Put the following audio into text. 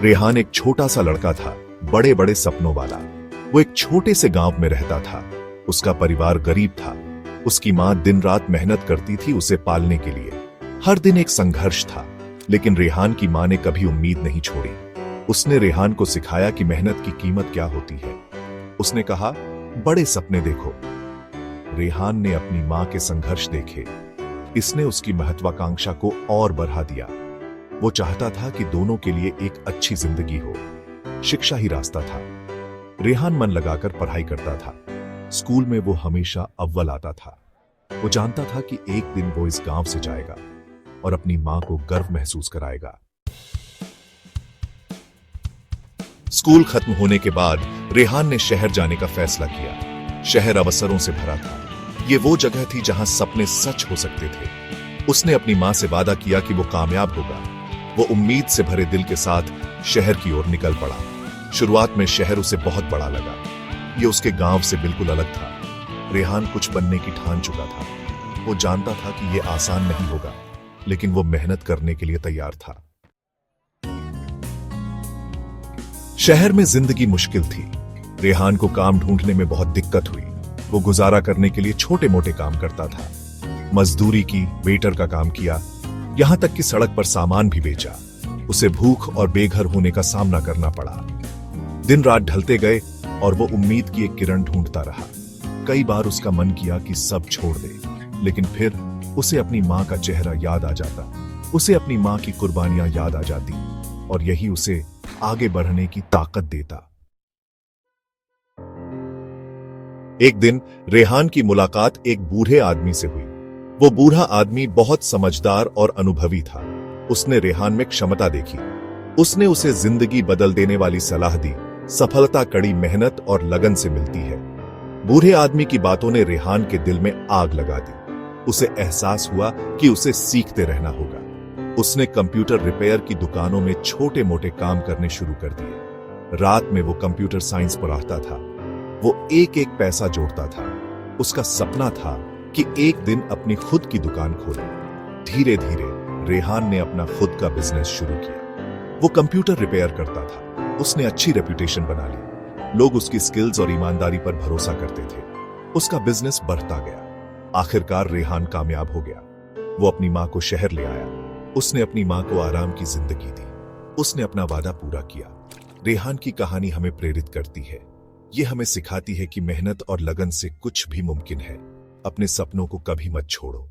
रेहान एक छोटा सा लड़का था, बड़े बड़े सपनों वाला। वो एक छोटे से गांव में रहता था। उसका परिवार गरीब था। उसकी मां दिन रात मेहनत करती थी उसे पालने के लिए। हर दिन एक संघर्ष था, लेकिन रेहान की मां ने कभी उम्मीद नहीं छोड़ी। उसने रेहान को सिखाया कि मेहनत की कीमत क्या होती है। उसने कहा, बड़े सपने देखो। रेहान ने अपनी मां के संघर्ष देखे। इसने उसकी महत्वाकांक्षा को और बढ़ा दिया। वो चाहता था कि दोनों के लिए एक अच्छी जिंदगी हो। शिक्षा ही रास्ता था। रेहान मन लगाकर पढ़ाई करता था। स्कूल में वो हमेशा अव्वल आता था। वो जानता था कि एक दिन वो इस गांव से जाएगा और अपनी मां को गर्व महसूस कराएगा। स्कूल खत्म होने के बाद रेहान ने शहर जाने का फैसला किया। शहर अवसरों से भरा था। ये वो जगह थी जहां सपने सच हो सकते थे। उसने अपनी मां से वादा किया कि वो कामयाब होगा। वो उम्मीद से भरे दिल के साथ शहर की ओर निकल पड़ा। शुरुआत में शहर उसे बहुत बड़ा लगा। ये उसके गांव से बिल्कुल अलग था। रेहान कुछ बनने की ठान चुका था। वो जानता था कि यह आसान नहीं होगा, लेकिन वो मेहनत करने के लिए तैयार था। शहर में जिंदगी मुश्किल थी। रेहान को काम ढूंढने में बहुत दिक्कत हुई। वो गुजारा करने के लिए छोटे मोटे काम करता था। मजदूरी की, वेटर का काम किया, यहां तक कि सड़क पर सामान भी बेचा। उसे भूख और बेघर होने का सामना करना पड़ा। दिन रात ढलते गए और वो उम्मीद की एक किरण ढूंढता रहा। कई बार उसका मन किया कि सब छोड़ दे, लेकिन फिर उसे अपनी मां का चेहरा याद आ जाता। उसे अपनी मां की कुर्बानियां याद आ जाती और यही उसे आगे बढ़ने की ताकत देता। एक दिन रेहान की मुलाकात एक बूढ़े आदमी से हुई। वो बूढ़ा आदमी बहुत समझदार और अनुभवी था। उसने रेहान में क्षमता देखी। उसने उसे जिंदगी बदल देने वाली सलाह दी। सफलता कड़ी मेहनत और लगन से मिलती है। बूढ़े आदमी की बातों ने रेहान के दिल में आग लगा दी। उसे एहसास हुआ कि उसे सीखते रहना होगा। उसने कंप्यूटर रिपेयर की दुकानों में छोटे मोटे काम करने शुरू कर दिए। रात में वो कंप्यूटर साइंस पढ़ाता था। वो एक एक पैसा जोड़ता था। उसका सपना था कि एक दिन अपनी खुद की दुकान खोले। धीरे धीरे रेहान ने अपना खुद का बिजनेस शुरू किया। वो कंप्यूटर रिपेयर करता था। उसने अच्छी रेपुटेशन बना ली। लोग उसकी स्किल्स और ईमानदारी पर भरोसा करते थे। उसका बिजनेस बढ़ता गया। आखिरकार रेहान कामयाब हो गया। वो अपनी मां को शहर ले आया। उसने अपनी मां को आराम की जिंदगी दी। उसने अपना वादा पूरा किया। रेहान की कहानी हमें प्रेरित करती है। ये हमें सिखाती है कि मेहनत और लगन से कुछ भी मुमकिन है। अपने सपनों को कभी मत छोड़ो।